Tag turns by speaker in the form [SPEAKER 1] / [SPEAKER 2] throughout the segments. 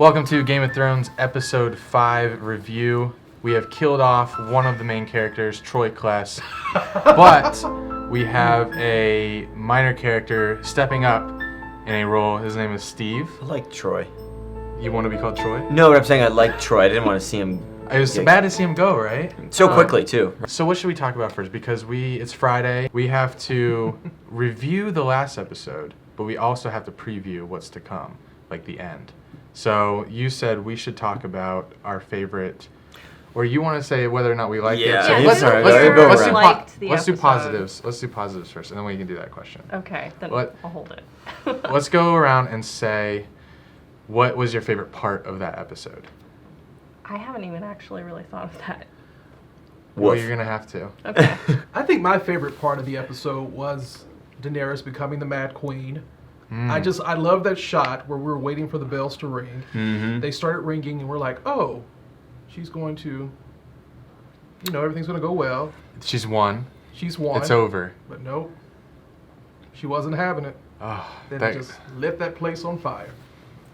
[SPEAKER 1] Welcome to Game of Thrones Episode 5 review. We have killed off one of the main characters, Troy Kless, but we have a minor character stepping up in a role. His name is Steve.
[SPEAKER 2] I like Troy.
[SPEAKER 1] You want to be called Troy?
[SPEAKER 2] No, but I'm saying I like Troy. I didn't want to see him.
[SPEAKER 1] It was bad to see him go, right?
[SPEAKER 2] So quickly, too.
[SPEAKER 1] So what should we talk about first? Because it's Friday. We have to review the last episode, but we also have to preview what's to come, like the end. So you said we should talk about our favorite, or you want to say whether or not we like it.
[SPEAKER 2] Yeah,
[SPEAKER 1] So
[SPEAKER 2] let's
[SPEAKER 1] do positives. Let's do positives first, and then we can do that question.
[SPEAKER 3] Okay, then I'll hold it.
[SPEAKER 1] Let's go around and say, what was your favorite part of that episode?
[SPEAKER 3] I haven't even actually really thought of that.
[SPEAKER 1] Well, you're gonna have to.
[SPEAKER 3] Okay.
[SPEAKER 4] I think my favorite part of the episode was Daenerys becoming the Mad Queen. I love that shot where we're waiting for the bells to ring.
[SPEAKER 2] Mm-hmm.
[SPEAKER 4] They started ringing and we're like, oh, she's going to, everything's going to go well.
[SPEAKER 1] She's won.
[SPEAKER 4] She's won.
[SPEAKER 1] It's over.
[SPEAKER 4] But nope, she wasn't having it. Then it just lit that place on fire.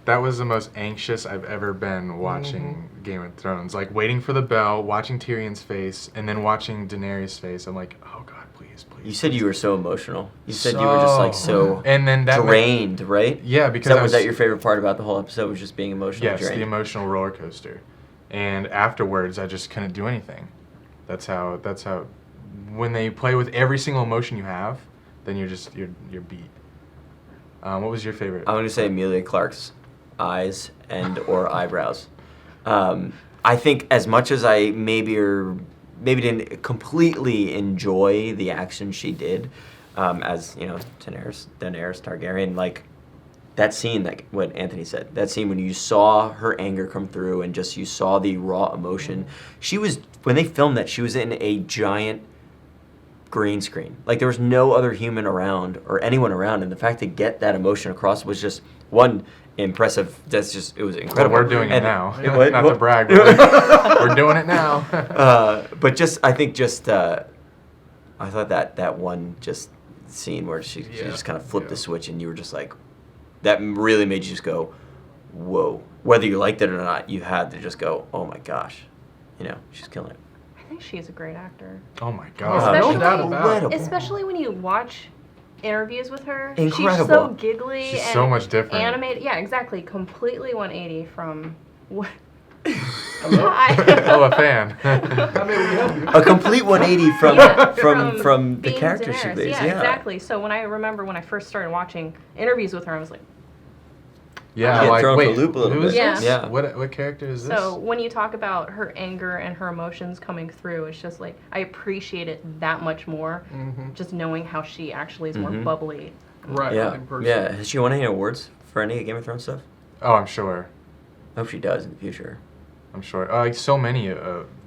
[SPEAKER 1] That was the most anxious I've ever been watching Game of Thrones. Like waiting for the bell, watching Tyrion's face, and then watching Daenerys' face. I'm like, oh God, please.
[SPEAKER 2] You said you were so emotional. You said you were just like so
[SPEAKER 1] and then that
[SPEAKER 2] drained, right?
[SPEAKER 1] Yeah, because
[SPEAKER 2] was that your favorite part about the whole episode? Was just being emotionally drained?
[SPEAKER 1] Yes, the emotional roller coaster. And afterwards, I just couldn't do anything. That's how. When they play with every single emotion you have, then you're beat. What was your favorite?
[SPEAKER 2] I'm gonna say Emilia Clarke's eyes and or eyebrows. I think as much as I maybe didn't completely enjoy the action she did, as Daenerys Targaryen, like that scene, like what Anthony said, that scene when you saw her anger come through and just you saw the raw emotion. When they filmed that, she was in a giant green screen. Like there was no other human around or anyone around, and the fact to get that emotion across was just impressive. It was incredible.
[SPEAKER 1] Well, we're doing it now.
[SPEAKER 2] What?
[SPEAKER 1] Not to brag, but we're doing it now.
[SPEAKER 2] But I thought that one just scene where she just kind of flipped the switch and you were just like, that really made you just go, whoa. Whether you liked it or not, you had to just go, oh my gosh, she's killing it.
[SPEAKER 3] I think she's a great actor.
[SPEAKER 1] Oh my God.
[SPEAKER 4] No doubt about it.
[SPEAKER 3] Especially when you watch interviews with her.
[SPEAKER 2] Incredible.
[SPEAKER 3] She's so giggly
[SPEAKER 1] She's
[SPEAKER 3] and
[SPEAKER 1] so much different.
[SPEAKER 3] Animated. Yeah, exactly. Completely 180 from what?
[SPEAKER 1] Oh, a fan.
[SPEAKER 2] A complete 180 from the character she plays.
[SPEAKER 3] Yeah, exactly. So when I first started watching interviews with her, I was like,
[SPEAKER 1] yeah,
[SPEAKER 2] like
[SPEAKER 1] thrown
[SPEAKER 2] wait, for a loop a little
[SPEAKER 1] who is
[SPEAKER 2] bit.
[SPEAKER 1] this?
[SPEAKER 2] Yeah.
[SPEAKER 1] What character is this?
[SPEAKER 3] So when you talk about her anger and her emotions coming through, it's just like I appreciate it that much more. Just knowing how she actually is more bubbly.
[SPEAKER 4] Right.
[SPEAKER 2] Yeah.
[SPEAKER 4] In person.
[SPEAKER 2] Yeah. Has she won any awards for any Game of Thrones stuff?
[SPEAKER 1] Oh, I'm sure.
[SPEAKER 2] I hope she does in the future.
[SPEAKER 1] I'm sure. Like so many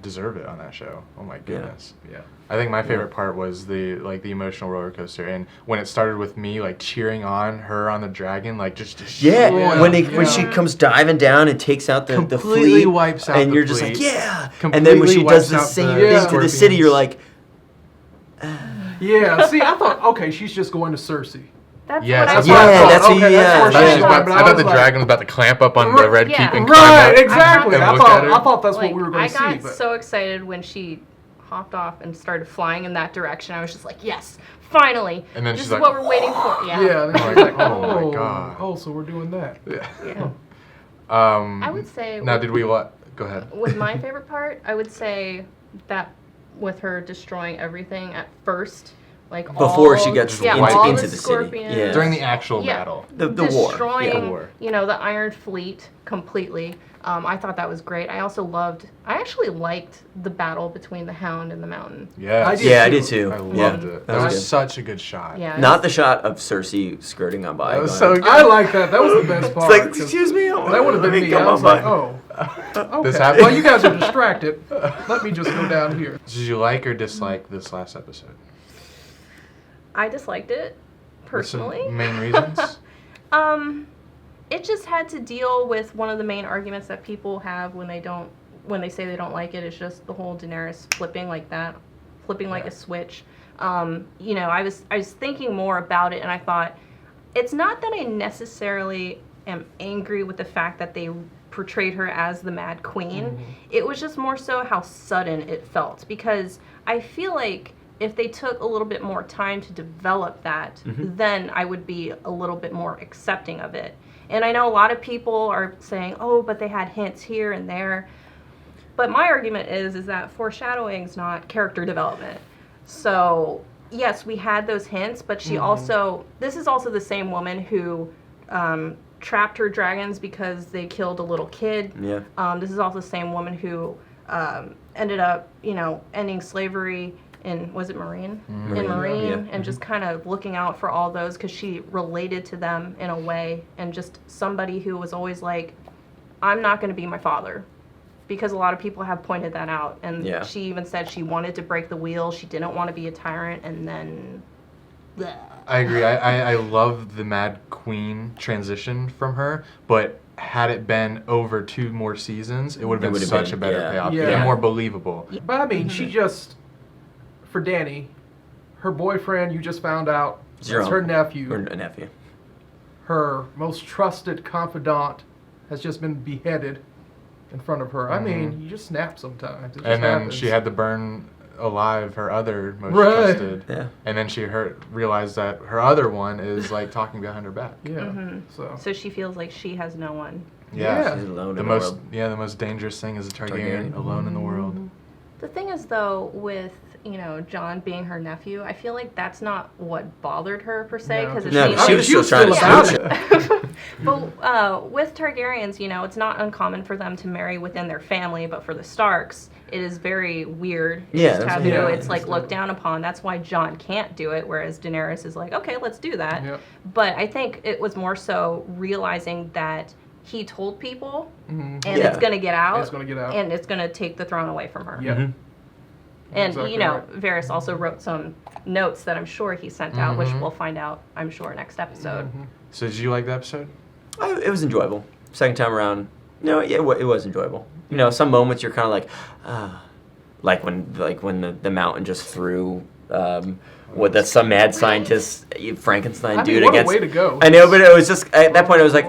[SPEAKER 1] deserve it on that show. Oh my goodness.
[SPEAKER 4] Yeah.
[SPEAKER 1] I think my favorite part was the emotional roller coaster, and when it started with me like cheering on her on the dragon, like just
[SPEAKER 2] when she comes diving down and takes out the
[SPEAKER 1] completely
[SPEAKER 2] fleet,
[SPEAKER 1] wipes out
[SPEAKER 2] and
[SPEAKER 1] the
[SPEAKER 2] you're just
[SPEAKER 1] fleet.
[SPEAKER 2] like yeah,
[SPEAKER 1] Completely
[SPEAKER 2] and then when she does the
[SPEAKER 1] wipes out
[SPEAKER 2] same
[SPEAKER 1] the
[SPEAKER 2] thing to the
[SPEAKER 1] scorpions.
[SPEAKER 2] city, you're like,
[SPEAKER 4] Yeah. See, I thought, okay, she's just going to Cersei.
[SPEAKER 3] That's
[SPEAKER 1] Yes,
[SPEAKER 3] what
[SPEAKER 1] that's
[SPEAKER 3] I
[SPEAKER 1] what I
[SPEAKER 3] thought.
[SPEAKER 1] thought.
[SPEAKER 4] Okay, that's where she's going, but
[SPEAKER 1] I thought the
[SPEAKER 4] was like,
[SPEAKER 1] dragon was about to clamp up on the Red Keep and climb
[SPEAKER 4] Right,
[SPEAKER 1] up
[SPEAKER 4] exactly.
[SPEAKER 1] and
[SPEAKER 4] I
[SPEAKER 1] look at her.
[SPEAKER 4] thought that's what we were going to see.
[SPEAKER 3] I got
[SPEAKER 4] But
[SPEAKER 3] so excited when she hopped off and started flying in that direction. I was just like, yes, finally.
[SPEAKER 1] And then
[SPEAKER 3] this
[SPEAKER 1] she's
[SPEAKER 3] is
[SPEAKER 1] like,
[SPEAKER 3] what we're waiting for. Yeah.
[SPEAKER 4] yeah, then
[SPEAKER 1] I'm
[SPEAKER 4] she's
[SPEAKER 1] like,
[SPEAKER 4] like,
[SPEAKER 1] oh my God.
[SPEAKER 4] Oh, so we're doing that.
[SPEAKER 3] Yeah.
[SPEAKER 1] I
[SPEAKER 3] would say
[SPEAKER 1] Now, did we what? Go ahead.
[SPEAKER 3] With my favorite part, I would say that with her destroying everything at first, like
[SPEAKER 2] before
[SPEAKER 3] all,
[SPEAKER 2] she gets
[SPEAKER 3] all
[SPEAKER 2] into
[SPEAKER 3] the
[SPEAKER 2] the city.
[SPEAKER 3] scorpions.
[SPEAKER 2] Yeah.
[SPEAKER 1] During the actual battle.
[SPEAKER 2] The war.
[SPEAKER 3] Destroying,
[SPEAKER 2] Yeah.
[SPEAKER 1] The war.
[SPEAKER 3] the Iron Fleet completely. I thought that was great. I actually liked the battle between the Hound and the Mountain.
[SPEAKER 1] Yes.
[SPEAKER 2] I did too.
[SPEAKER 1] I loved it. That was
[SPEAKER 2] good.
[SPEAKER 1] such a good shot.
[SPEAKER 3] Yeah.
[SPEAKER 2] Not the shot of Cersei skirting on by.
[SPEAKER 1] That was
[SPEAKER 2] going,
[SPEAKER 1] so good.
[SPEAKER 4] I like that. That was the best part.
[SPEAKER 2] It's like, excuse me.
[SPEAKER 4] That would have been me. I was like, oh, okay.
[SPEAKER 1] This happened?
[SPEAKER 4] Well, you guys are distracted. Let me just go down here.
[SPEAKER 1] Did you like or dislike this last episode?
[SPEAKER 3] I disliked it,
[SPEAKER 1] What's some
[SPEAKER 3] personally.
[SPEAKER 1] main reasons?
[SPEAKER 3] It just had to deal with one of the main arguments that people have when they say they don't like it. It's just the whole Daenerys flipping like a switch. I was thinking more about it, and I thought it's not that I necessarily am angry with the fact that they portrayed her as the Mad Queen. It was just more so how sudden it felt, because I feel like if they took a little bit more time to develop that, then I would be a little bit more accepting of it. And I know a lot of people are saying, oh, but they had hints here and there. But my argument is that foreshadowing is not character development. So, yes, we had those hints, but she also, this is also the same woman who trapped her dragons because they killed a little kid.
[SPEAKER 2] Yeah.
[SPEAKER 3] This is also the same woman who ended up, ending slavery in, was it Marine? In Marine, and just kind of looking out for all those because she related to them in a way, and just somebody who was always like, I'm not going to be my father. Because a lot of people have pointed that out. And she even said she wanted to break the wheel. She didn't want to be a tyrant. And then... bleh.
[SPEAKER 1] I agree. I love the Mad Queen transition from her. But had it been over 2 more seasons, it would have been such a better payoff.
[SPEAKER 4] Yeah.
[SPEAKER 1] And more believable.
[SPEAKER 4] But I mean, she just, for Dany, her boyfriend, you just found out, is her nephew.
[SPEAKER 2] Or a nephew.
[SPEAKER 4] Her most trusted confidant has just been beheaded in front of her. I mean, you just snap sometimes. It just
[SPEAKER 1] And then
[SPEAKER 4] happens.
[SPEAKER 1] she had to burn alive her other most
[SPEAKER 4] Right.
[SPEAKER 1] trusted.
[SPEAKER 2] Yeah.
[SPEAKER 1] And then she realized that her other one is like talking behind her back.
[SPEAKER 4] Yeah.
[SPEAKER 3] So she feels like she has no one.
[SPEAKER 4] Yeah.
[SPEAKER 2] She's alone
[SPEAKER 1] The
[SPEAKER 2] in
[SPEAKER 1] most
[SPEAKER 2] the world.
[SPEAKER 1] the most dangerous thing is a Targaryen alone in the world.
[SPEAKER 3] The thing is, though, with, Jon being her nephew, I feel like that's not what bothered her, per se.
[SPEAKER 4] No,
[SPEAKER 3] Because it
[SPEAKER 2] No,
[SPEAKER 3] seems
[SPEAKER 2] she
[SPEAKER 3] like...
[SPEAKER 2] was still trying to
[SPEAKER 4] about
[SPEAKER 2] smooch it.
[SPEAKER 3] But with Targaryens, it's not uncommon for them to marry within their family, but for the Starks, it is very weird. It's
[SPEAKER 2] Yeah,
[SPEAKER 3] just
[SPEAKER 2] that's-
[SPEAKER 3] taboo.
[SPEAKER 4] yeah,
[SPEAKER 3] It's like
[SPEAKER 4] that's
[SPEAKER 3] looked down upon. That's why Jon can't do it, whereas Daenerys is like, okay, let's do that.
[SPEAKER 4] Yep.
[SPEAKER 3] But I think it was more so realizing that he told people, and
[SPEAKER 2] Yeah.
[SPEAKER 3] it's going to get out.
[SPEAKER 4] It's gonna get out.
[SPEAKER 3] And it's going to take the throne away from her.
[SPEAKER 4] Yeah.
[SPEAKER 2] Mhm.
[SPEAKER 3] And,
[SPEAKER 4] Exactly right.
[SPEAKER 3] Varys also wrote some notes that I'm sure he sent out, which we'll find out, I'm sure, next episode.
[SPEAKER 1] So did you like the episode?
[SPEAKER 2] It was enjoyable. Second time around, it was enjoyable. Some moments you're kind of like, like when the mountain just threw what some mad scientist Frankenstein
[SPEAKER 4] I
[SPEAKER 2] dude
[SPEAKER 4] mean, what
[SPEAKER 2] against.
[SPEAKER 4] a way to go.
[SPEAKER 2] I know, but it was just at that point I was like,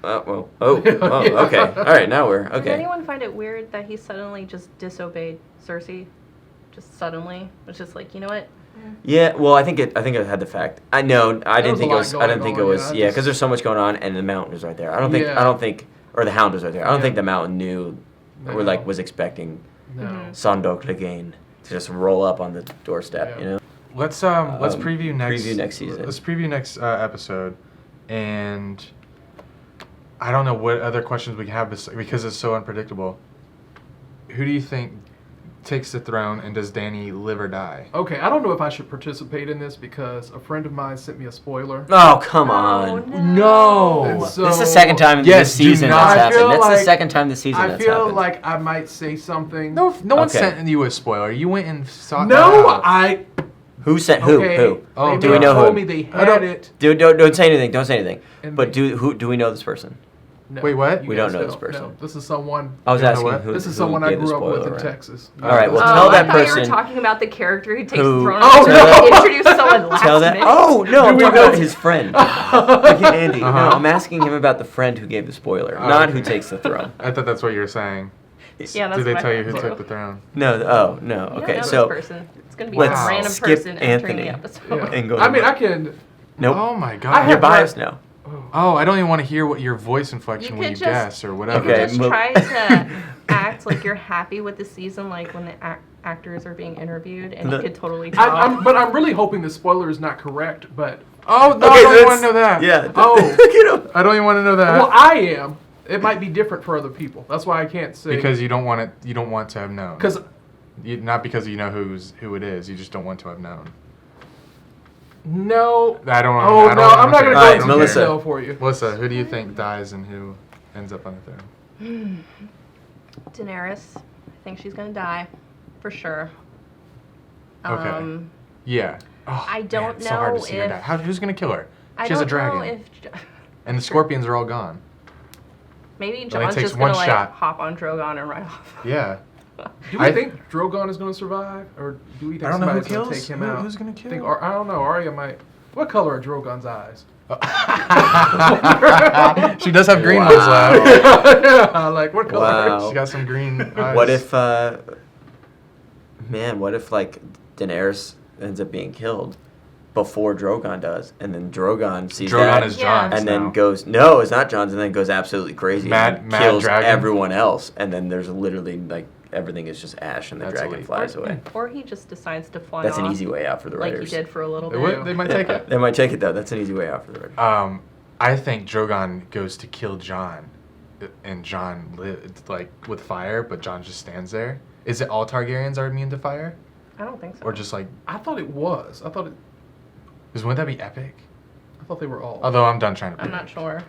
[SPEAKER 4] Oh.
[SPEAKER 2] okay, all right, now we're
[SPEAKER 3] Does
[SPEAKER 2] okay.
[SPEAKER 3] anyone find it weird that he suddenly just disobeyed Cersei? Just suddenly? It's just like, you know what?
[SPEAKER 2] Yeah, well, I think it had the fact. I know, I
[SPEAKER 4] There
[SPEAKER 2] didn't think it was. I didn't think it was. Yeah, because there's so much going on, and the mountain was right there. I don't think, or the Hound was right there. I don't think the mountain knew, or
[SPEAKER 4] No.
[SPEAKER 2] was expecting
[SPEAKER 4] No.
[SPEAKER 2] Sandok Clegane to just roll up on the doorstep.
[SPEAKER 4] Yeah.
[SPEAKER 1] Let's preview next
[SPEAKER 2] season.
[SPEAKER 1] Let's preview next episode, and I don't know what other questions we have because it's so unpredictable. Who do you think takes the throne, and does Dany live or die?
[SPEAKER 4] Okay, I don't know if I should participate in this because a friend of mine sent me a spoiler.
[SPEAKER 2] Oh, come on.
[SPEAKER 1] No.
[SPEAKER 4] And so,
[SPEAKER 2] This is the second time
[SPEAKER 1] Yes,
[SPEAKER 2] this season
[SPEAKER 1] do not.
[SPEAKER 2] that's
[SPEAKER 1] I
[SPEAKER 2] happened.
[SPEAKER 1] feel
[SPEAKER 2] That's the
[SPEAKER 1] like-
[SPEAKER 2] second time this season
[SPEAKER 4] I
[SPEAKER 2] that's
[SPEAKER 4] feel
[SPEAKER 2] happened.
[SPEAKER 4] like I might say something.
[SPEAKER 1] No one
[SPEAKER 2] Okay.
[SPEAKER 1] sent you a spoiler. You went and saw.
[SPEAKER 4] No,
[SPEAKER 1] that out.
[SPEAKER 4] I.
[SPEAKER 2] Who sent
[SPEAKER 4] Okay,
[SPEAKER 2] who?
[SPEAKER 1] Oh,
[SPEAKER 4] they
[SPEAKER 1] do we
[SPEAKER 2] know
[SPEAKER 4] told
[SPEAKER 2] who?
[SPEAKER 4] me they
[SPEAKER 1] I don't-
[SPEAKER 4] had it.
[SPEAKER 2] Don't say anything. Don't say anything.
[SPEAKER 4] And
[SPEAKER 2] But
[SPEAKER 4] they-
[SPEAKER 2] do we know this person?
[SPEAKER 4] No,
[SPEAKER 1] Wait, what?
[SPEAKER 4] you
[SPEAKER 2] We don't
[SPEAKER 4] guys
[SPEAKER 2] know this person.
[SPEAKER 4] No, this is someone.
[SPEAKER 2] I was
[SPEAKER 1] You know
[SPEAKER 2] asking
[SPEAKER 1] what?
[SPEAKER 2] who.
[SPEAKER 4] This is
[SPEAKER 2] who
[SPEAKER 4] someone I
[SPEAKER 2] gave the
[SPEAKER 4] grew up with
[SPEAKER 2] spoiler,
[SPEAKER 4] in
[SPEAKER 2] right?
[SPEAKER 4] Texas.
[SPEAKER 2] All right, well,
[SPEAKER 3] Oh,
[SPEAKER 2] tell
[SPEAKER 3] I
[SPEAKER 2] that
[SPEAKER 3] thought you
[SPEAKER 2] person
[SPEAKER 3] were talking about the character who takes
[SPEAKER 2] who-
[SPEAKER 3] the throne.
[SPEAKER 4] Oh, no.
[SPEAKER 3] Introduce someone last
[SPEAKER 2] Tell that.
[SPEAKER 3] minute.
[SPEAKER 2] Oh no, I'm
[SPEAKER 4] we
[SPEAKER 2] talking
[SPEAKER 4] know?
[SPEAKER 2] about his friend. Okay, Andy.
[SPEAKER 1] Uh-huh.
[SPEAKER 2] No, I'm asking him about the friend who gave the spoiler, not who takes the throne.
[SPEAKER 1] I thought that's what you were saying.
[SPEAKER 3] Yeah, that's
[SPEAKER 1] Did they
[SPEAKER 3] what I
[SPEAKER 1] tell you who
[SPEAKER 3] thought,
[SPEAKER 1] took
[SPEAKER 3] too.
[SPEAKER 1] the throne?
[SPEAKER 2] No. Oh no.
[SPEAKER 3] You don't
[SPEAKER 2] Okay,
[SPEAKER 3] know
[SPEAKER 2] so
[SPEAKER 3] this person. It's gonna be
[SPEAKER 2] let's
[SPEAKER 3] some random
[SPEAKER 2] skip
[SPEAKER 3] person entering
[SPEAKER 2] Anthony.
[SPEAKER 3] the episode.
[SPEAKER 4] Yeah.
[SPEAKER 2] And go
[SPEAKER 4] I
[SPEAKER 2] to
[SPEAKER 4] mean,
[SPEAKER 2] Mark.
[SPEAKER 4] I can.
[SPEAKER 2] nope.
[SPEAKER 1] Oh my
[SPEAKER 4] I
[SPEAKER 1] god.
[SPEAKER 4] have
[SPEAKER 2] You're
[SPEAKER 4] read-
[SPEAKER 2] biased now.
[SPEAKER 1] Oh, I don't even want to hear what your voice inflection
[SPEAKER 3] You
[SPEAKER 1] when
[SPEAKER 3] could
[SPEAKER 1] you
[SPEAKER 3] just-
[SPEAKER 1] guess or
[SPEAKER 3] You
[SPEAKER 1] whatever.
[SPEAKER 3] could
[SPEAKER 2] Okay,
[SPEAKER 3] just
[SPEAKER 2] well-
[SPEAKER 3] try to act like you're happy with the season, like when the actors are being interviewed, and
[SPEAKER 2] No.
[SPEAKER 3] you could totally tell.
[SPEAKER 4] But I'm really hoping the spoiler is not correct. But
[SPEAKER 1] Oh no,
[SPEAKER 2] Okay,
[SPEAKER 1] I don't even
[SPEAKER 2] let's-
[SPEAKER 1] want to know that.
[SPEAKER 2] Yeah.
[SPEAKER 4] Oh.
[SPEAKER 2] Look at him.
[SPEAKER 1] I don't even want to know that.
[SPEAKER 4] well, I am. It might be different for other people. That's why I can't say.
[SPEAKER 1] Because you don't want it. You don't want to have known.
[SPEAKER 4] Because
[SPEAKER 1] Not because you know who it is. You just don't want to have known.
[SPEAKER 4] no.
[SPEAKER 1] I don't.
[SPEAKER 4] Oh
[SPEAKER 1] I don't
[SPEAKER 4] no, I'm not
[SPEAKER 1] care.
[SPEAKER 4] gonna go
[SPEAKER 2] Alright,
[SPEAKER 4] into
[SPEAKER 2] Melissa.
[SPEAKER 4] detail for you.
[SPEAKER 1] Melissa, who do you think dies and who ends up on the throne?
[SPEAKER 3] Daenerys, I think she's gonna die, for sure.
[SPEAKER 1] Okay. Yeah. Oh,
[SPEAKER 3] I don't
[SPEAKER 1] it's so hard to
[SPEAKER 3] know
[SPEAKER 1] see her
[SPEAKER 3] if-
[SPEAKER 1] die. Who's gonna kill her?
[SPEAKER 3] I
[SPEAKER 1] She has a
[SPEAKER 3] don't
[SPEAKER 1] dragon,
[SPEAKER 3] know if
[SPEAKER 1] and the scorpions are all gone.
[SPEAKER 3] maybe
[SPEAKER 1] only
[SPEAKER 3] John's
[SPEAKER 1] takes
[SPEAKER 3] just gonna
[SPEAKER 1] one
[SPEAKER 3] like
[SPEAKER 1] shot.
[SPEAKER 3] hop on Drogon and ride off.
[SPEAKER 1] Yeah.
[SPEAKER 4] Do we
[SPEAKER 1] I-
[SPEAKER 4] think Drogon is going to survive, or do we think
[SPEAKER 1] I don't know who
[SPEAKER 4] somebody's going to
[SPEAKER 1] kills.
[SPEAKER 4] take him out?
[SPEAKER 1] Who's gonna kill?
[SPEAKER 4] I don't know. Arya might. What color are Drogon's eyes?
[SPEAKER 1] She does have green
[SPEAKER 2] Wow.
[SPEAKER 1] ones left.
[SPEAKER 4] Yeah, like what color?
[SPEAKER 2] Wow.
[SPEAKER 1] She got some green eyes.
[SPEAKER 2] What if, what if, like, Daenerys ends up being killed before Drogon does, and then Drogon sees
[SPEAKER 1] Drogon
[SPEAKER 2] that,
[SPEAKER 1] is
[SPEAKER 3] Yeah.
[SPEAKER 1] Jon's
[SPEAKER 2] and then
[SPEAKER 1] now.
[SPEAKER 2] goes, no, it's not Jon's, and then goes absolutely crazy
[SPEAKER 1] Mad
[SPEAKER 2] and kills
[SPEAKER 1] dragon?
[SPEAKER 2] everyone else, and then there's literally, like, everything is just ash, and the
[SPEAKER 1] That's
[SPEAKER 2] dragon
[SPEAKER 1] elite.
[SPEAKER 2] flies away.
[SPEAKER 3] Or he just decides to fly
[SPEAKER 2] That's
[SPEAKER 3] off
[SPEAKER 2] an easy way out for the
[SPEAKER 3] like
[SPEAKER 2] writers.
[SPEAKER 3] he did for a little
[SPEAKER 1] They,
[SPEAKER 3] bit.
[SPEAKER 1] would, they might take it.
[SPEAKER 2] They might take it, though. That's an easy way out for the writers.
[SPEAKER 1] I think Drogon goes to kill Jon, and Jon like with fire, but Jon just stands there. Is it all Targaryens are immune to fire,
[SPEAKER 3] I don't think so.
[SPEAKER 1] or just like?
[SPEAKER 4] I thought it was.
[SPEAKER 1] Because wouldn't that be epic?
[SPEAKER 4] I thought they were all.
[SPEAKER 1] Although I'm done trying to.
[SPEAKER 3] I'm
[SPEAKER 1] predict.
[SPEAKER 3] not sure.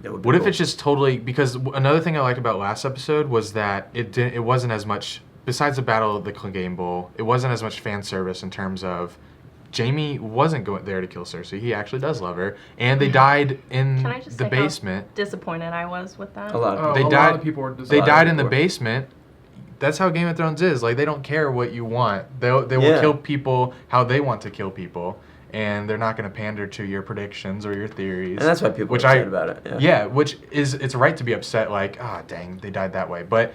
[SPEAKER 2] That would be
[SPEAKER 1] What if
[SPEAKER 2] cool.
[SPEAKER 1] it's just totally because another thing I liked about last episode was that it wasn't as much besides the battle of the Clegane Bowl. It wasn't as much fan service in terms of Jamie wasn't going there to kill Cersei. He actually does love her, and they died in
[SPEAKER 3] Can I just
[SPEAKER 1] the
[SPEAKER 3] say
[SPEAKER 1] basement.
[SPEAKER 3] how disappointed I was with that?
[SPEAKER 2] a lot of
[SPEAKER 4] Oh,
[SPEAKER 1] They
[SPEAKER 4] a
[SPEAKER 1] died-
[SPEAKER 4] lot of people were
[SPEAKER 1] They
[SPEAKER 2] lot of
[SPEAKER 1] died in the
[SPEAKER 2] people.
[SPEAKER 1] basement. That's how Game of Thrones is. Like they don't care what you want. They will
[SPEAKER 2] Yeah.
[SPEAKER 1] kill people how they want to kill people, and they're not going to pander to your predictions or your theories.
[SPEAKER 2] And that's why people
[SPEAKER 1] which
[SPEAKER 2] are upset about it.
[SPEAKER 1] Yeah, which is it's right to be upset. Like dang, they died that way. But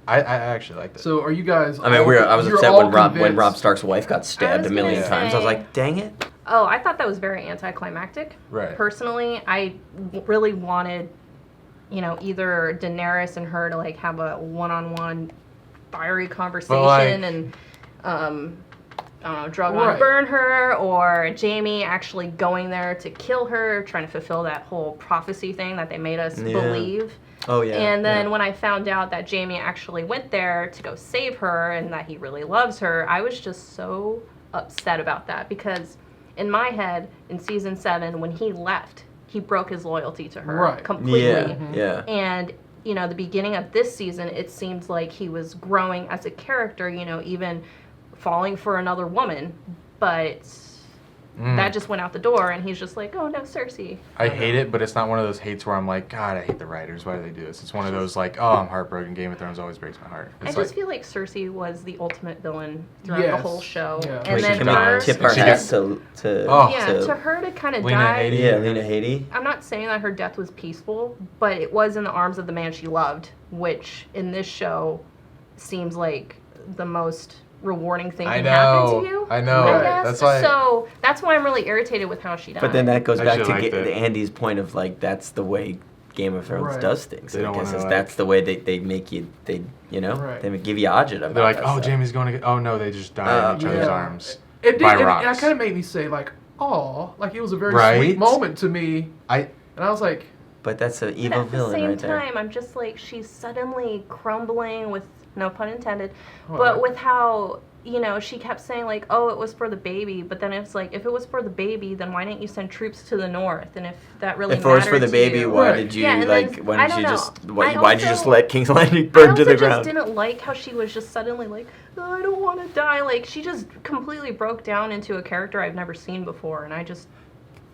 [SPEAKER 1] I actually like that.
[SPEAKER 4] So are you guys?
[SPEAKER 2] I mean, I was
[SPEAKER 4] you're
[SPEAKER 2] upset
[SPEAKER 4] all
[SPEAKER 2] when Rob
[SPEAKER 4] convinced-
[SPEAKER 2] Stark's wife got stabbed
[SPEAKER 3] was
[SPEAKER 2] a million
[SPEAKER 3] gonna
[SPEAKER 2] times. I was
[SPEAKER 3] say-
[SPEAKER 2] like, dang it.
[SPEAKER 3] Oh, I thought that was very anticlimactic.
[SPEAKER 1] Right.
[SPEAKER 3] Personally, I really wanted, either Daenerys and her to like have a one-on-one fiery conversation
[SPEAKER 1] like-
[SPEAKER 3] and I don't know, Drogon
[SPEAKER 4] Right.
[SPEAKER 3] burn her, or Jamie actually going there to kill her, trying to fulfill that whole prophecy thing that they made us
[SPEAKER 2] Yeah.
[SPEAKER 3] believe.
[SPEAKER 2] Oh, yeah.
[SPEAKER 3] And then
[SPEAKER 2] yeah.
[SPEAKER 3] when I found out that Jamie actually went there to go save her and that he really loves her, I was just so upset about that because in my head, in season 7, when he left, he broke his loyalty to her
[SPEAKER 4] Right.
[SPEAKER 3] completely.
[SPEAKER 2] Yeah, yeah.
[SPEAKER 3] And, the beginning of this season, it seemed like he was growing as a character, even falling for another woman. But that just went out the door, and he's just like, oh, no, Cersei.
[SPEAKER 1] I hate it, but it's not one of those hates where I'm like, God, I hate the writers. Why do they do this? It's one of those like, oh, I'm heartbroken. Game of Thrones always breaks my heart.
[SPEAKER 3] I
[SPEAKER 1] It's
[SPEAKER 3] just
[SPEAKER 1] like,
[SPEAKER 3] feel like Cersei was the ultimate villain throughout the
[SPEAKER 4] Yes.
[SPEAKER 3] whole show.
[SPEAKER 4] Yeah.
[SPEAKER 3] And
[SPEAKER 1] Wait,
[SPEAKER 3] then
[SPEAKER 1] she
[SPEAKER 2] Can
[SPEAKER 1] dies.
[SPEAKER 3] her,
[SPEAKER 2] we tip
[SPEAKER 1] And
[SPEAKER 2] our
[SPEAKER 1] she
[SPEAKER 2] hats
[SPEAKER 1] gets-
[SPEAKER 2] to
[SPEAKER 1] Oh.
[SPEAKER 3] yeah,
[SPEAKER 2] to
[SPEAKER 3] to her to kind of
[SPEAKER 1] Lena
[SPEAKER 3] die.
[SPEAKER 1] Headey.
[SPEAKER 2] yeah, Lena Headey.
[SPEAKER 3] I'm not saying that her death was peaceful, but it was in the arms of the man she loved, which in this show seems like the most rewarding thing
[SPEAKER 1] I
[SPEAKER 3] can happen
[SPEAKER 1] know.
[SPEAKER 3] to you.
[SPEAKER 1] I know.
[SPEAKER 3] I
[SPEAKER 4] Right.
[SPEAKER 3] guess.
[SPEAKER 1] That's why.
[SPEAKER 3] So that's why I'm really irritated with how she died.
[SPEAKER 2] But then that goes
[SPEAKER 1] I
[SPEAKER 2] back
[SPEAKER 1] actually
[SPEAKER 2] to
[SPEAKER 1] liked it.
[SPEAKER 2] Andy's point of like that's the way Game of Thrones
[SPEAKER 4] Right.
[SPEAKER 2] does things.
[SPEAKER 1] They
[SPEAKER 2] I
[SPEAKER 1] don't
[SPEAKER 2] guess
[SPEAKER 1] wanna,
[SPEAKER 2] is
[SPEAKER 1] like-
[SPEAKER 2] that's the way they make you
[SPEAKER 4] Right.
[SPEAKER 2] they give you agita about
[SPEAKER 1] they're like,
[SPEAKER 2] that
[SPEAKER 1] oh,
[SPEAKER 2] stuff.
[SPEAKER 1] Jamie's going to get. Oh no, they just died in each other's
[SPEAKER 4] Yeah.
[SPEAKER 1] arms.
[SPEAKER 4] It did.
[SPEAKER 1] by
[SPEAKER 4] It
[SPEAKER 1] rocks.
[SPEAKER 4] kind of made me say like, oh, like it was a very
[SPEAKER 1] Right?
[SPEAKER 4] sweet moment to me,
[SPEAKER 1] I
[SPEAKER 4] and I was like,
[SPEAKER 2] But that's an
[SPEAKER 3] But
[SPEAKER 2] evil
[SPEAKER 3] at the
[SPEAKER 2] villain
[SPEAKER 3] same
[SPEAKER 2] right there.
[SPEAKER 3] time, I'm just like, she's suddenly crumbling with, no pun intended,
[SPEAKER 4] Well,
[SPEAKER 3] but with how, she kept saying like, oh, it was for the baby, but then it's like, if it was for the baby, then why didn't you send troops to the north? And if that really
[SPEAKER 2] If it was for
[SPEAKER 3] mattered
[SPEAKER 2] the
[SPEAKER 3] to
[SPEAKER 2] baby,
[SPEAKER 3] you-
[SPEAKER 2] why
[SPEAKER 4] Right.
[SPEAKER 2] did you
[SPEAKER 3] Yeah, and
[SPEAKER 2] like?
[SPEAKER 3] then-
[SPEAKER 2] Why
[SPEAKER 3] I
[SPEAKER 2] did you
[SPEAKER 3] don't
[SPEAKER 2] just?
[SPEAKER 3] know.
[SPEAKER 2] Why'd you just
[SPEAKER 3] also-
[SPEAKER 2] let King's Landing
[SPEAKER 3] I
[SPEAKER 2] burn
[SPEAKER 3] also
[SPEAKER 2] to the
[SPEAKER 3] just
[SPEAKER 2] ground?
[SPEAKER 3] didn't like how she was just suddenly like, oh, I don't want to die. Like, she just completely broke down into a character I've never seen before, and I just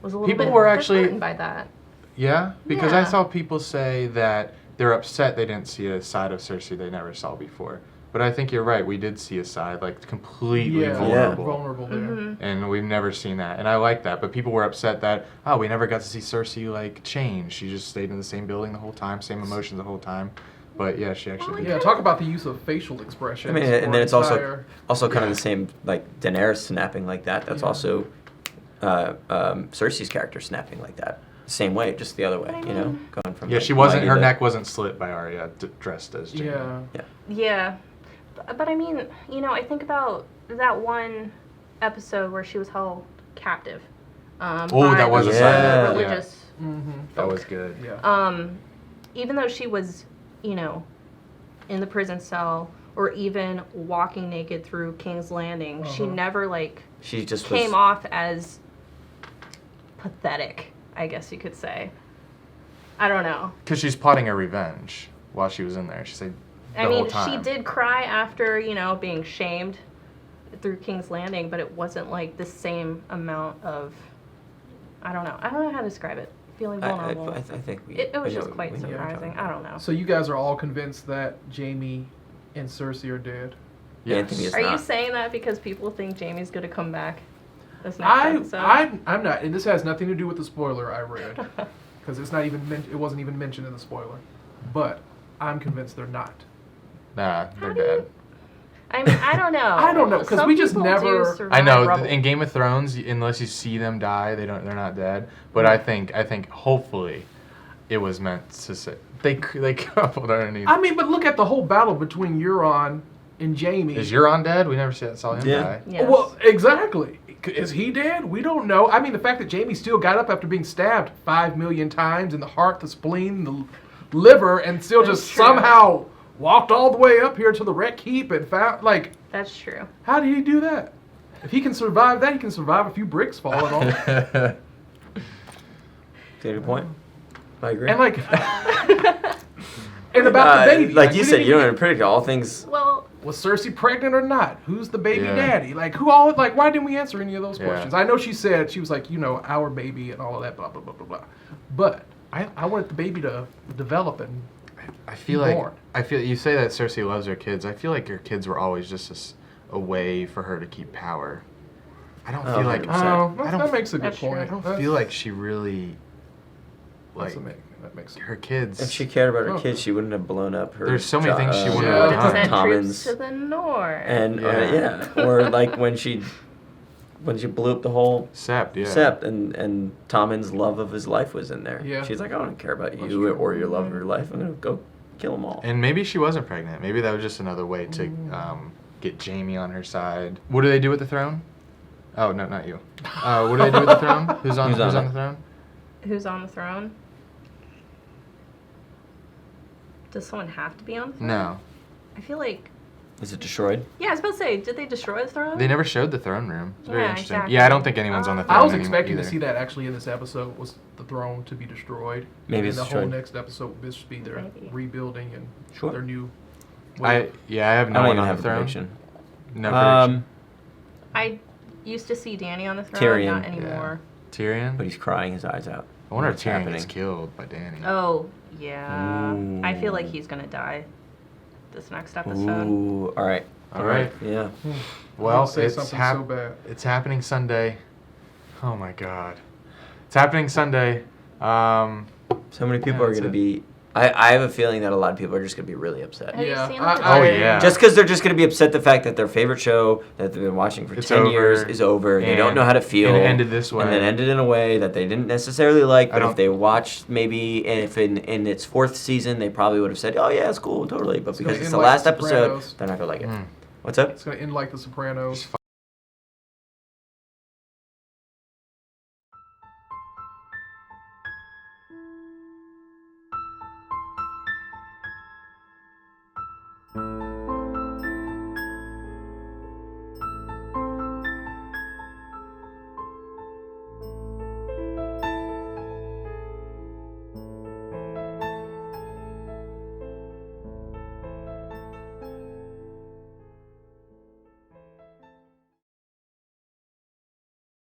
[SPEAKER 3] was a little
[SPEAKER 1] People
[SPEAKER 3] bit
[SPEAKER 1] were actually-
[SPEAKER 3] disheartened by that.
[SPEAKER 1] yeah, because I
[SPEAKER 3] Yeah.
[SPEAKER 1] saw people say that they're upset they didn't see a side of Cersei they never saw before. But I think you're right. We did see a side like completely
[SPEAKER 4] yeah,
[SPEAKER 1] vulnerable.
[SPEAKER 4] vulnerable there.
[SPEAKER 3] Mhm.
[SPEAKER 1] And we've never seen that, and I like that. But people were upset that we never got to see Cersei like change. She just stayed in the same building the whole time, same emotions the whole time. But yeah, she actually.
[SPEAKER 3] Well,
[SPEAKER 1] did.
[SPEAKER 4] Yeah, talk about the use of facial expressions.
[SPEAKER 2] I mean, and
[SPEAKER 4] for
[SPEAKER 2] then it's
[SPEAKER 4] entire-
[SPEAKER 2] also kind of
[SPEAKER 1] Yeah.
[SPEAKER 2] the same like Daenerys snapping like that. That's
[SPEAKER 4] Yeah.
[SPEAKER 2] also Cersei's character snapping like that. Same way, just the other way.
[SPEAKER 3] But I
[SPEAKER 2] You know,
[SPEAKER 3] mean-
[SPEAKER 2] going from
[SPEAKER 1] Yeah,
[SPEAKER 2] like,
[SPEAKER 1] she wasn't.
[SPEAKER 2] mighty
[SPEAKER 1] Her
[SPEAKER 2] to-
[SPEAKER 1] neck wasn't slit by Arya, dressed as Jaime.
[SPEAKER 4] Yeah.
[SPEAKER 3] Yeah. But I mean, I think about that one episode where she was held captive.
[SPEAKER 1] Oh,
[SPEAKER 3] by
[SPEAKER 1] that was
[SPEAKER 3] the
[SPEAKER 2] a side note,
[SPEAKER 1] yeah.
[SPEAKER 3] religious.
[SPEAKER 4] Mm-hmm.
[SPEAKER 1] That was good.
[SPEAKER 4] Yeah.
[SPEAKER 3] Even though she was, in the prison cell or even walking naked through King's Landing, she
[SPEAKER 4] Uh-huh.
[SPEAKER 3] never
[SPEAKER 2] She just
[SPEAKER 3] came
[SPEAKER 2] was,
[SPEAKER 3] off as pathetic, I guess you could say. I don't know.
[SPEAKER 1] Because she's plotting her revenge while she was in there. She said the
[SPEAKER 3] I
[SPEAKER 1] whole
[SPEAKER 3] mean,
[SPEAKER 1] time.
[SPEAKER 3] she did cry after, being shamed through King's Landing, but it wasn't like the same amount of, I don't know how to describe it. Feeling vulnerable.
[SPEAKER 2] I think we.
[SPEAKER 3] It was
[SPEAKER 2] we know-
[SPEAKER 3] just quite
[SPEAKER 2] we know what you're talking
[SPEAKER 3] surprising.
[SPEAKER 2] about.
[SPEAKER 3] I don't know.
[SPEAKER 4] So you guys are all convinced that Jamie and Cersei are dead.
[SPEAKER 1] Yes.
[SPEAKER 2] Anthony is
[SPEAKER 3] Are you
[SPEAKER 2] not.
[SPEAKER 3] saying that because people think Jamie's going to come back? this next episode.
[SPEAKER 4] I'm not, and this has nothing to do with the spoiler I read, because it's not even it wasn't even mentioned in the spoiler. But I'm convinced they're not.
[SPEAKER 1] Nah, they're
[SPEAKER 3] How do you-
[SPEAKER 1] dead.
[SPEAKER 3] I mean, I don't know.
[SPEAKER 4] I don't know, 'cause
[SPEAKER 3] Some
[SPEAKER 4] we just
[SPEAKER 3] people do
[SPEAKER 4] never-
[SPEAKER 3] survive
[SPEAKER 1] I know
[SPEAKER 3] rubble.
[SPEAKER 1] in Game of Thrones, unless you see them die, they're not dead. But I think hopefully, it was meant to say they coupled underneath.
[SPEAKER 4] I mean, but look at the whole battle between Euron and Jamie.
[SPEAKER 1] Is Euron dead? We never saw him
[SPEAKER 2] Yeah.
[SPEAKER 1] die.
[SPEAKER 3] Yes.
[SPEAKER 4] Well, exactly. Is he dead? We don't know. I mean, the fact that Jamie still got up after being stabbed 5 million times in the heart, the spleen, the liver, and still
[SPEAKER 3] That's
[SPEAKER 4] just
[SPEAKER 3] true.
[SPEAKER 4] somehow walked all the way up here to the wreck heap and found, like,
[SPEAKER 3] That's true.
[SPEAKER 4] how did he do that? If he can survive that, he can survive a few bricks falling on him.
[SPEAKER 2] Good point. I agree.
[SPEAKER 4] And, like, and about the baby.
[SPEAKER 2] like
[SPEAKER 4] we
[SPEAKER 2] you
[SPEAKER 4] didn't
[SPEAKER 2] said, you
[SPEAKER 4] even-
[SPEAKER 2] don't even predict all things.
[SPEAKER 3] Well,
[SPEAKER 4] Was Cersei pregnant or not? Who's the baby
[SPEAKER 1] Yeah.
[SPEAKER 4] daddy? Like, why didn't we answer any of those
[SPEAKER 1] Yeah.
[SPEAKER 4] questions? I know she said, she was like, our baby and all of that, blah, blah, blah, blah, blah. But I wanted the baby to develop and
[SPEAKER 1] I feel like
[SPEAKER 4] born.
[SPEAKER 1] you say that Cersei loves her kids. I feel like her kids were always just a way for her to keep power. I don't feel like
[SPEAKER 2] 100%.
[SPEAKER 1] I don't
[SPEAKER 4] that makes a good
[SPEAKER 3] That's true.
[SPEAKER 4] point.
[SPEAKER 1] I don't feel like she really like
[SPEAKER 4] that makes sense.
[SPEAKER 1] her kids.
[SPEAKER 2] If she cared about her
[SPEAKER 4] Okay.
[SPEAKER 2] kids, she wouldn't have blown up her.
[SPEAKER 1] There's so many things she wouldn't
[SPEAKER 4] Yeah.
[SPEAKER 1] have
[SPEAKER 3] would have
[SPEAKER 1] done.
[SPEAKER 3] sent troops
[SPEAKER 2] Tommen's
[SPEAKER 3] to the north.
[SPEAKER 2] and
[SPEAKER 1] Yeah.
[SPEAKER 2] or like when she blew up the whole
[SPEAKER 1] Sept, yeah.
[SPEAKER 2] Sept and Tommen's love of his life was in there.
[SPEAKER 4] Yeah.
[SPEAKER 2] She's like, I don't care about
[SPEAKER 4] That's
[SPEAKER 2] you
[SPEAKER 4] true.
[SPEAKER 2] or your love of your life. I'm gonna go kill them all.
[SPEAKER 1] And maybe she wasn't pregnant. Maybe that was just another way to get Jamie on her side. What do they do with the throne? Oh no, not you. What do they do with the throne? Who's on
[SPEAKER 2] Who's on
[SPEAKER 1] the
[SPEAKER 2] it?
[SPEAKER 1] throne?
[SPEAKER 3] Who's on the throne? Does someone have to be on the throne?
[SPEAKER 1] No,
[SPEAKER 3] I feel like.
[SPEAKER 2] Is it destroyed?
[SPEAKER 3] Yeah, I was about to say, did they destroy the throne?
[SPEAKER 1] they never showed the throne room. It's very
[SPEAKER 3] Yeah,
[SPEAKER 1] interesting.
[SPEAKER 3] exactly.
[SPEAKER 1] Yeah, I don't think anyone's on the throne.
[SPEAKER 4] I was
[SPEAKER 1] anymore
[SPEAKER 4] expecting to
[SPEAKER 1] either.
[SPEAKER 4] see that actually in this episode was the throne to be destroyed.
[SPEAKER 2] Maybe
[SPEAKER 4] and
[SPEAKER 2] it's
[SPEAKER 4] the whole
[SPEAKER 2] destroyed.
[SPEAKER 4] next episode will just be their
[SPEAKER 3] Maybe.
[SPEAKER 4] rebuilding and
[SPEAKER 2] Sure.
[SPEAKER 4] their new.
[SPEAKER 1] I have
[SPEAKER 2] I
[SPEAKER 1] no
[SPEAKER 2] don't
[SPEAKER 1] one
[SPEAKER 2] even
[SPEAKER 1] on
[SPEAKER 2] have
[SPEAKER 1] the
[SPEAKER 2] a
[SPEAKER 1] throne.
[SPEAKER 2] prediction.
[SPEAKER 1] No prediction.
[SPEAKER 3] I used to see Dany on the throne,
[SPEAKER 2] Tyrion.
[SPEAKER 3] not anymore.
[SPEAKER 1] Tyrion.
[SPEAKER 2] But he's crying his eyes out.
[SPEAKER 1] I wonder if
[SPEAKER 2] What's
[SPEAKER 1] Tyrion
[SPEAKER 2] happening?
[SPEAKER 1] gets killed by Dany.
[SPEAKER 3] Oh, yeah. I feel like
[SPEAKER 2] Ooh.
[SPEAKER 3] he's gonna die this next episode.
[SPEAKER 2] Ooh, all right.
[SPEAKER 1] All right.
[SPEAKER 2] Yeah.
[SPEAKER 1] Well,
[SPEAKER 4] I'll say
[SPEAKER 1] it's
[SPEAKER 4] something so bad.
[SPEAKER 1] it's happening Sunday. Oh my God, it's happening Sunday.
[SPEAKER 2] So many people
[SPEAKER 1] Yeah,
[SPEAKER 2] are
[SPEAKER 1] that's
[SPEAKER 2] going to
[SPEAKER 1] it.
[SPEAKER 2] be. I have a feeling that a lot of people are just going to be really upset.
[SPEAKER 3] Have
[SPEAKER 4] Yeah,
[SPEAKER 3] you seen
[SPEAKER 4] I-
[SPEAKER 3] the
[SPEAKER 1] Oh,
[SPEAKER 3] trailer?
[SPEAKER 1] yeah.
[SPEAKER 2] Just because they're just going to be upset the fact that their favorite show that they've been watching for
[SPEAKER 1] It's
[SPEAKER 2] 10
[SPEAKER 1] over,
[SPEAKER 2] years is over. They don't
[SPEAKER 1] and-
[SPEAKER 2] know how to feel.
[SPEAKER 1] and it ended this way.
[SPEAKER 2] And then ended in a way that they didn't necessarily like.
[SPEAKER 1] I
[SPEAKER 2] But
[SPEAKER 1] don't-
[SPEAKER 2] if they watched maybe if in its fourth season, they probably would have said, oh, yeah, it's cool, totally. But
[SPEAKER 4] It's
[SPEAKER 2] because
[SPEAKER 4] gonna
[SPEAKER 2] it's
[SPEAKER 4] end
[SPEAKER 2] the
[SPEAKER 4] like
[SPEAKER 2] last
[SPEAKER 4] The
[SPEAKER 2] episode,
[SPEAKER 4] Sopranos.
[SPEAKER 2] they're not going to like it.
[SPEAKER 1] Mm.
[SPEAKER 2] What's up?
[SPEAKER 4] It's gonna end like The Sopranos.